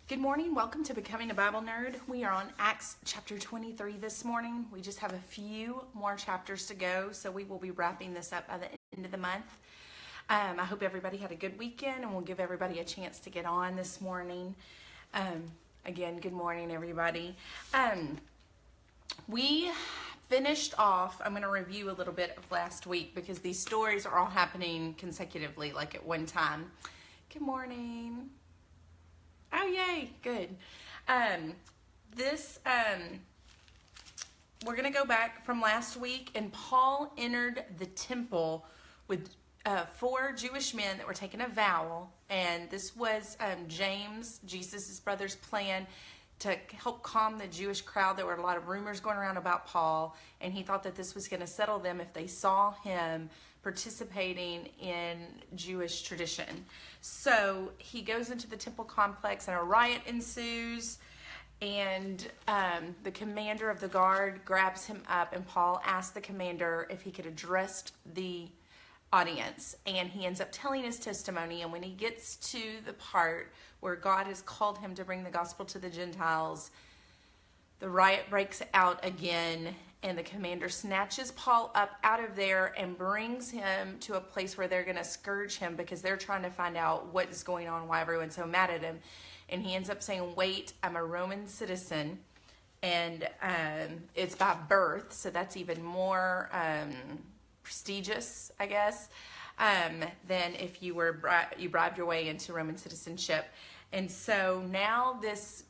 Good morning. Welcome to Becoming a Bible Nerd. We are on Acts chapter 23 this morning. We just have a few more chapters to go, so we will be wrapping this up by the end of the month. I hope everybody had a good weekend, and we'll give everybody a chance to get on this morning. Again, good morning, everybody. We finished off, I'm going to review a little bit of last week because these stories are all happening consecutively, like at one time. Good morning. Oh, yay. Good. We're going to go back from last week, and Paul entered the temple with 4 Jewish men that were taking a vow, and this was James, Jesus' brother's plan to help calm the Jewish crowd. There were a lot of rumors going around about Paul, and he thought that this was going to settle them if they saw him participating in Jewish tradition. So he goes into the temple complex and a riot ensues, and the commander of the guard grabs him up, and Paul asks the commander if he could address the audience, and he ends up telling his testimony. And when he gets to the part where God has called him to bring the gospel to the Gentiles, the riot breaks out again, and the commander snatches Paul up out of there and brings him to a place where they're going to scourge him because they're trying to find out what is going on, why everyone's so mad at him. And he ends up saying, wait, I'm a Roman citizen, and it's by birth, so that's even more prestigious, I guess, than if you were you bribed your way into Roman citizenship. And so now this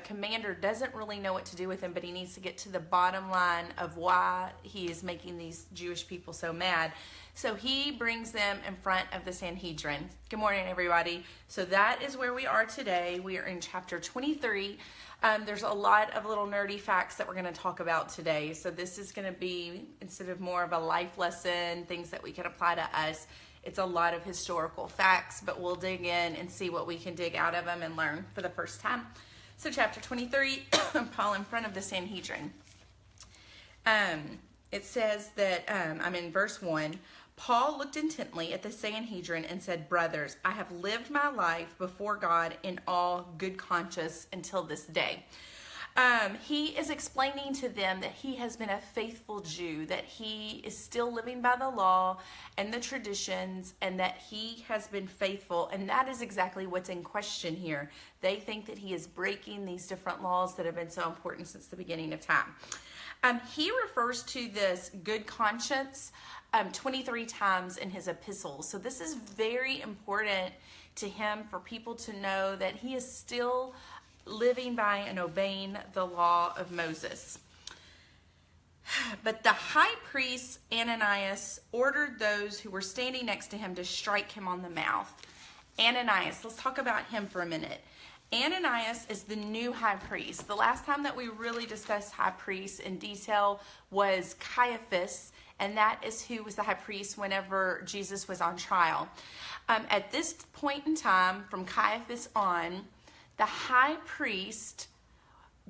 commander doesn't really know what to do with him, but he needs to get to the bottom line of why he is making these Jewish people so mad. So he brings them in front of the Sanhedrin. Good morning, everybody. So that is where we are today. We are in chapter 23. There's a lot of little nerdy facts that we're going to talk about today. So this is going to be, instead of more of a life lesson, things that we can apply to us, it's a lot of historical facts, but we'll dig in and see what we can dig out of them and learn for the first time. So chapter 23, Paul in front of the Sanhedrin. It says that, I'm in verse 1, Paul looked intently at the Sanhedrin and said, brothers, I have lived my life before God in all good conscience until this day. He is explaining to them that he has been a faithful Jew, that he is still living by the law and the traditions, and that he has been faithful. And that is exactly what's in question here. They think that he is breaking these different laws that have been so important since the beginning of time. He refers to this good conscience 23 times in his epistles. So this is very important to him for people to know that he is still living by and obeying the law of Moses. But the high priest Ananias ordered those who were standing next to him to strike him on the mouth. Ananias, let's talk about him for a minute. Ananias is the new high priest. The last time that we really discussed high priests in detail was Caiaphas, and that is who was the high priest whenever Jesus was on trial. At this point in time, from Caiaphas on, the high priest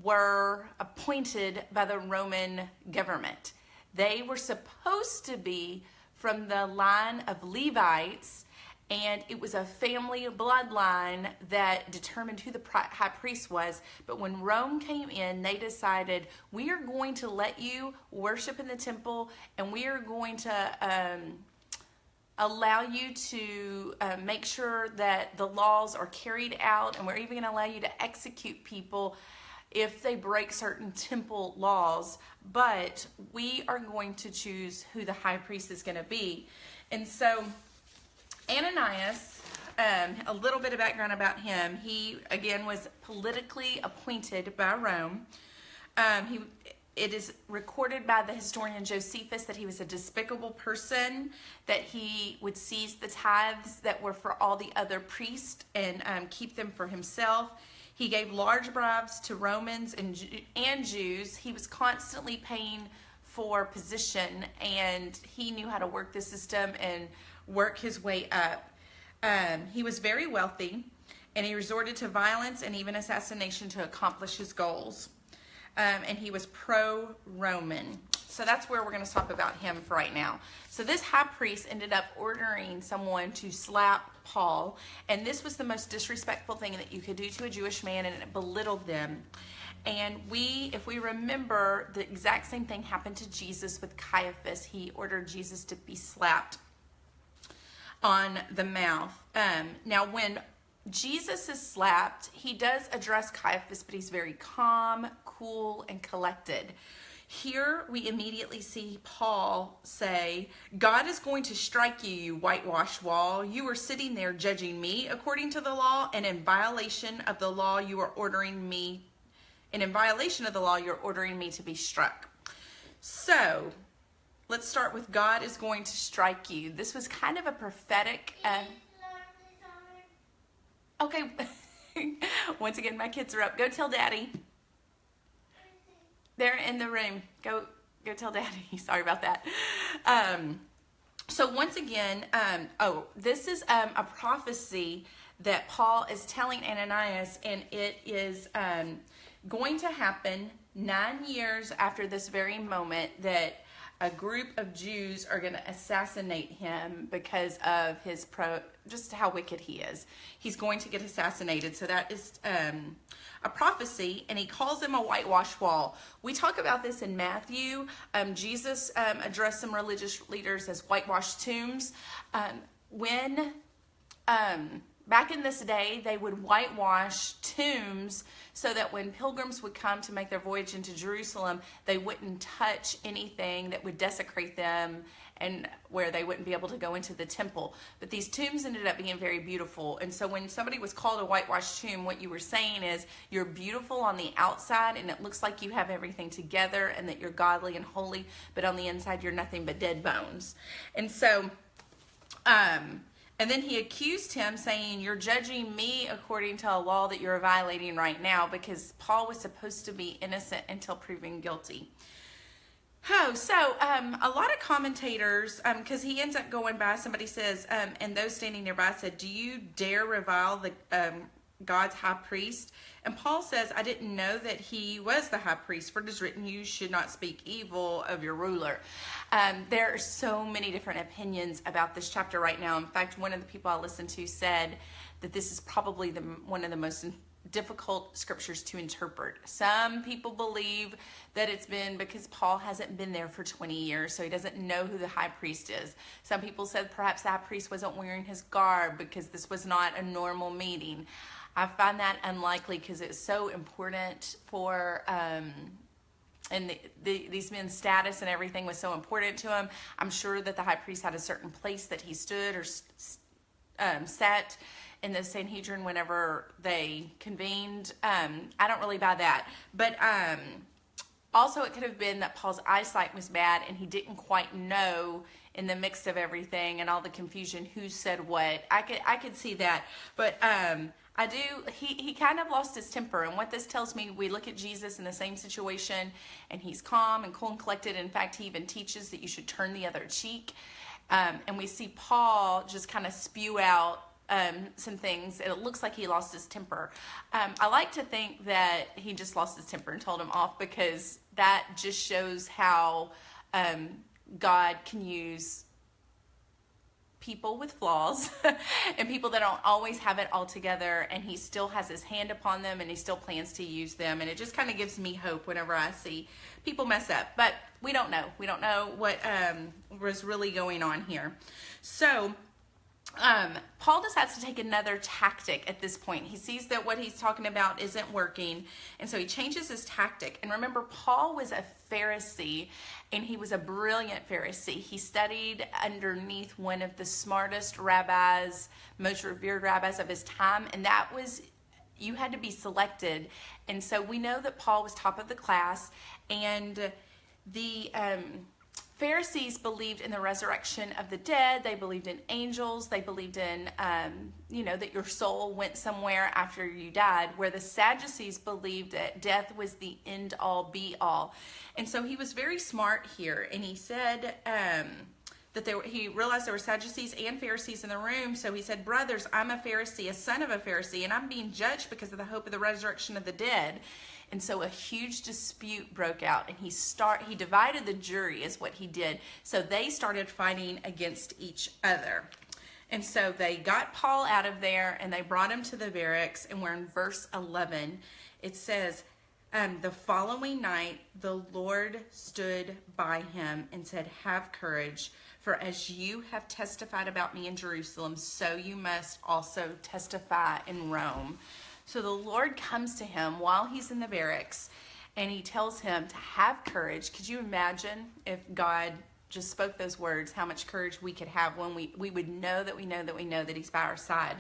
were appointed by the Roman government. They were supposed to be from the line of Levites, and it was a family bloodline that determined who the high priest was. But when Rome came in, they decided, we are going to let you worship in the temple, and we are going to allow you to make sure that the laws are carried out, and we're even going to allow you to execute people if they break certain temple laws, but we are going to choose who the high priest is going to be. And so Ananias, a little bit of background about him. He, again, was politically appointed by Rome. It is recorded by the historian Josephus that he was a despicable person, that he would seize the tithes that were for all the other priests and keep them for himself. He gave large bribes to Romans and Jews. He was constantly paying for position, and he knew how to work the system and work his way up. He was very wealthy, and he resorted to violence and even assassination to accomplish his goals. And he was pro-Roman. So that's where we're going to stop about him for right now. So this high priest ended up ordering someone to slap Paul, and this was the most disrespectful thing that you could do to a Jewish man, and it belittled them. And if we remember, the exact same thing happened to Jesus with Caiaphas. He ordered Jesus to be slapped on the mouth. Now, when Jesus is slapped, he does address Caiaphas, but he's very calm, cool, and collected. Here we immediately see Paul say, God is going to strike you, you whitewashed wall. You are sitting there judging me according to the law, and in violation of the law you are ordering me, you're ordering me to be struck. So let's start with God is going to strike you. This was kind of a prophetic. Okay. Once again, my kids are up. Go tell Daddy. They're in the room. Go tell Daddy. Sorry about that. So once again, this is a prophecy that Paul is telling Ananias, and it is going to happen 9 years after this very moment that a group of Jews are going to assassinate him because of his just how wicked he is. He's going to get assassinated. So that is a prophecy, and he calls him a whitewashed wall. We talk about this in Matthew. Jesus addressed some religious leaders as whitewashed tombs. Back in this day, they would whitewash tombs so that when pilgrims would come to make their voyage into Jerusalem, they wouldn't touch anything that would desecrate them and where they wouldn't be able to go into the temple. But these tombs ended up being very beautiful. And so when somebody was called a whitewashed tomb, what you were saying is you're beautiful on the outside and it looks like you have everything together and that you're godly and holy, but on the inside you're nothing but dead bones. And so, and then he accused him saying, you're judging me according to a law that you're violating right now, because Paul was supposed to be innocent until proven guilty. A lot of commentators, because he ends up going by, somebody says, and those standing nearby said, do you dare revile the God's high priest? And Paul says, I didn't know that he was the high priest, for it is written, you should not speak evil of your ruler. There are so many different opinions about this chapter right now. In fact, one of the people I listened to said that this is probably one of the most difficult scriptures to interpret. Some people believe that it's been because Paul hasn't been there for 20 years, so he doesn't know who the high priest is. Some people said perhaps the high priest wasn't wearing his garb because this was not a normal meeting. I find that unlikely because it's so important for, and these men's status and everything was so important to him. I'm sure that the high priest had a certain place that he stood or sat in the Sanhedrin whenever they convened. I don't really buy that. But also it could have been that Paul's eyesight was bad and he didn't quite know in the mix of everything and all the confusion who said what. I could see that. But he kind of lost his temper, and what this tells me, we look at Jesus in the same situation and he's calm and cool and collected. In fact, he even teaches that you should turn the other cheek, and we see Paul just kind of spew out some things. It looks like he lost his temper. I like to think that he just lost his temper and told him off, because that just shows how God can use people with flaws and people that don't always have it all together, and he still has his hand upon them and he still plans to use them. And it just kind of gives me hope whenever I see people mess up, but we don't know what was really going on here. So Paul decides to take another tactic at this point. He sees that what he's talking about isn't working, and so he changes his tactic. And remember, Paul was a Pharisee, and he was a brilliant Pharisee. He studied underneath one of the smartest rabbis, most revered rabbis of his time, and that was, you had to be selected. And so we know that Paul was top of the class, and the Pharisees believed in the resurrection of the dead. They believed in angels. They believed in, that your soul went somewhere after you died, where the Sadducees believed that death was the end all be all. And so he was very smart here. And he said that he realized there were Sadducees and Pharisees in the room. So he said, brothers, I'm a Pharisee, a son of a Pharisee, and I'm being judged because of the hope of the resurrection of the dead. And so a huge dispute broke out, and he divided the jury is what he did. So they started fighting against each other. And so they got Paul out of there, and they brought him to the barracks. And we're in verse 11. It says, the following night, the Lord stood by him and said, have courage, for as you have testified about me in Jerusalem, so you must also testify in Rome. So the Lord comes to him while he's in the barracks, and he tells him to have courage. Could you imagine if God just spoke those words, how much courage we could have when we would know that we know that we know that he's by our side.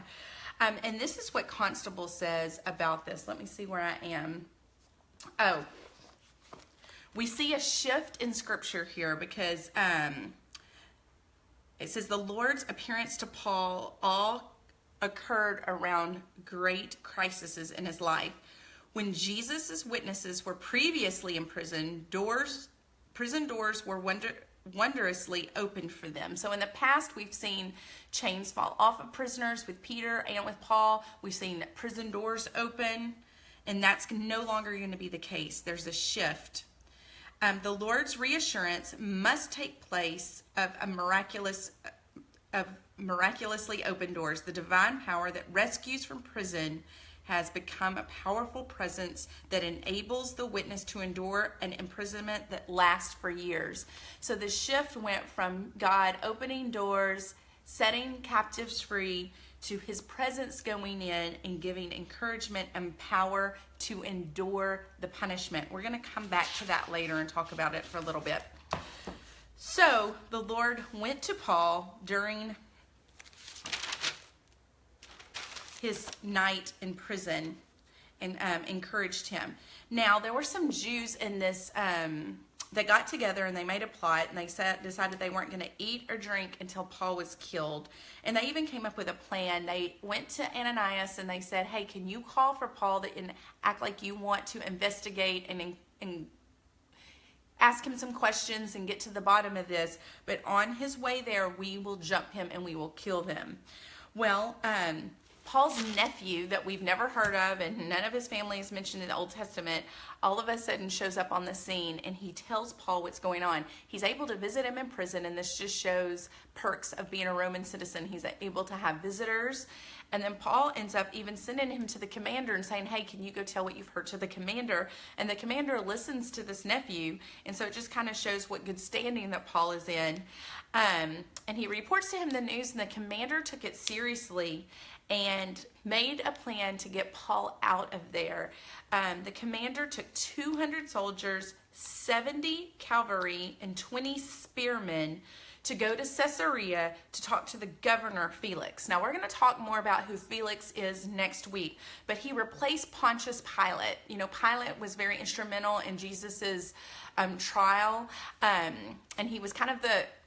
And this is what Constable says about this. Let me see where I am. Oh, we see a shift in scripture here because it says the Lord's appearance to Paul all occurred around great crises in his life. When Jesus' witnesses were previously in prison, prison doors were wondrously opened for them. So in the past, we've seen chains fall off of prisoners with Peter and with Paul. We've seen prison doors open, and that's no longer going to be the case. There's a shift. The Lord's reassurance must take place of miraculously open doors. The divine power that rescues from prison has become a powerful presence that enables the witness to endure an imprisonment that lasts for years. So the shift went from God opening doors, setting captives free, to his presence going in and giving encouragement and power to endure the punishment. We're going to come back to that later and talk about it for a little bit. So the Lord went to Paul during his night in prison and encouraged him. Now, there were some Jews in this that got together and they made a plot, and they decided they weren't going to eat or drink until Paul was killed. And they even came up with a plan. They went to Ananias and they said, hey, can you call for Paul and act like you want to investigate and ask him some questions and get to the bottom of this, but on his way there, we will jump him and we will kill him. Well, Paul's nephew that we've never heard of and none of his family is mentioned in the Old Testament, all of a sudden shows up on the scene, and he tells Paul what's going on. He's able to visit him in prison, and this just shows perks of being a Roman citizen. He's able to have visitors, and then Paul ends up even sending him to the commander and saying, hey, can you go tell what you've heard to the commander? And the commander listens to this nephew, and so it just kind of shows what good standing that Paul is in. And he reports to him the news, and the commander took it seriously and made a plan to get Paul out of there. The commander took 200 soldiers, 70 cavalry, and 20 spearmen to go to Caesarea to talk to the governor, Felix. Now, we're going to talk more about who Felix is next week, but he replaced Pontius Pilate. You know, Pilate was very instrumental in Jesus's trial, and he was kind of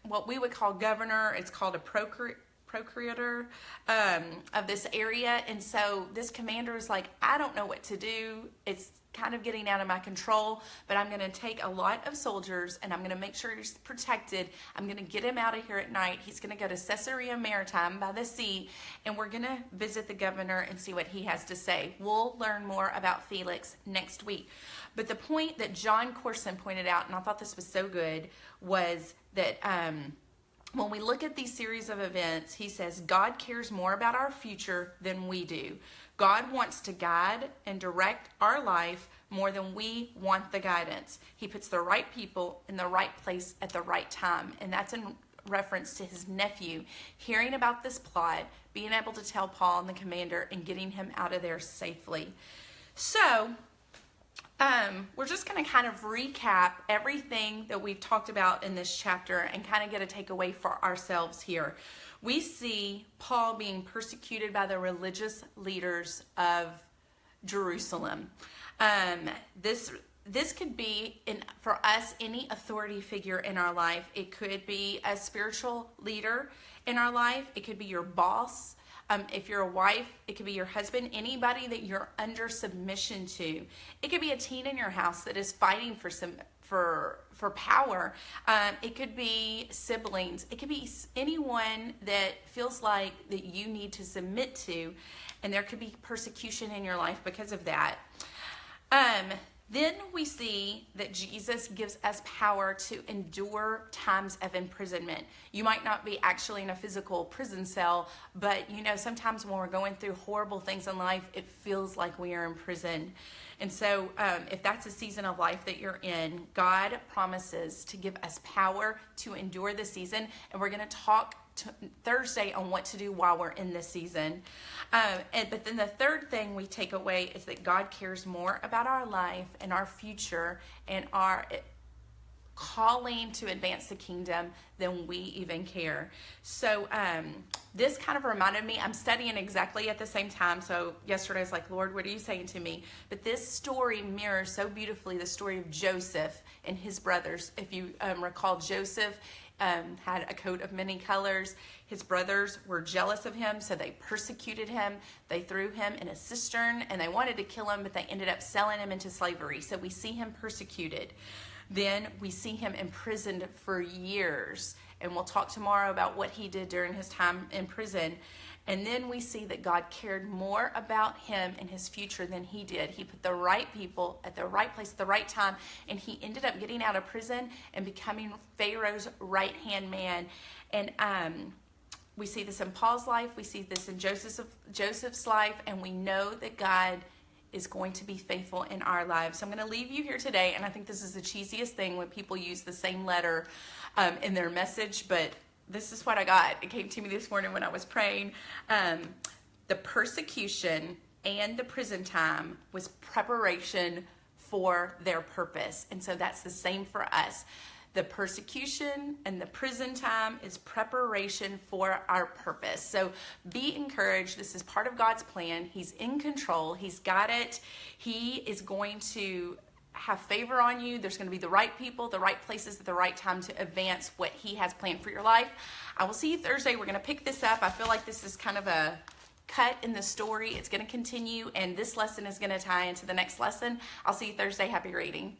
what we would call governor. It's called a procurator of this area. And so this commander is like, I don't know what to do. It's kind of getting out of my control, but I'm going to take a lot of soldiers and I'm going to make sure he's protected. I'm going to get him out of here at night. He's going to go to Caesarea Maritime by the sea, and we're going to visit the governor and see what he has to say. We'll learn more about Felix next week. But the point that John Corson pointed out, and I thought this was so good, was that when we look at these series of events, he says, God cares more about our future than we do. God wants to guide and direct our life more than we want the guidance. He puts the right people in the right place at the right time. And that's in reference to his nephew hearing about this plot, being able to tell Paul and the commander, and getting him out of there safely. So, we're just going to kind of recap everything that we've talked about in this chapter and kind of get a takeaway for ourselves here. We see Paul being persecuted by the religious leaders of Jerusalem. This could be, for us, any authority figure in our life. It could be a spiritual leader in our life. It could be your boss. If you're a wife, it could be your husband, anybody that you're under submission to. It could be a teen in your house that is fighting for power. It could be siblings. It could be anyone that feels like that you need to submit to, and there could be persecution in your life because of that. Then we see that Jesus gives us power to endure times of imprisonment. You might not be actually in a physical prison cell, but sometimes when we're going through horrible things in life, it feels like we are in prison. And so if that's a season of life that you're in, God promises to give us power to endure the season. And we're going to talk Thursday on what to do while we're in this season. But then the third thing we take away is that God cares more about our life and our future and our calling to advance the kingdom than we even care. So this kind of reminded me, I'm studying exactly at the same time. So yesterday I was like, Lord, what are you saying to me? But this story mirrors so beautifully the story of Joseph and his brothers. If you recall, Joseph had a coat of many colors. His brothers were jealous of him, so they persecuted him. They threw him in a cistern, and they wanted to kill him, but they ended up selling him into slavery. So we see him persecuted. Then we see him imprisoned for years, and we'll talk tomorrow about what he did during his time in prison. And then we see that God cared more about him and his future than he did. He put the right people at the right place at the right time, and he ended up getting out of prison and becoming Pharaoh's right-hand man. And we see this in Paul's life. We see this in Joseph's life, and we know that God is going to be faithful in our lives. So I'm going to leave you here today, and I think this is the cheesiest thing when people use the same letter in their message, but this is what I got. It came to me this morning when I was praying. The persecution and the prison time was preparation for their purpose. And so that's the same for us. The persecution and the prison time is preparation for our purpose. So be encouraged. This is part of God's plan. He's in control. He's got it. He is going to have favor on you. There's going to be the right people, the right places at the right time to advance what he has planned for your life. I will see you Thursday. We're going to pick this up. I feel like this is kind of a cut in the story. It's going to continue, and this lesson is going to tie into the next lesson. I'll see you Thursday. Happy reading.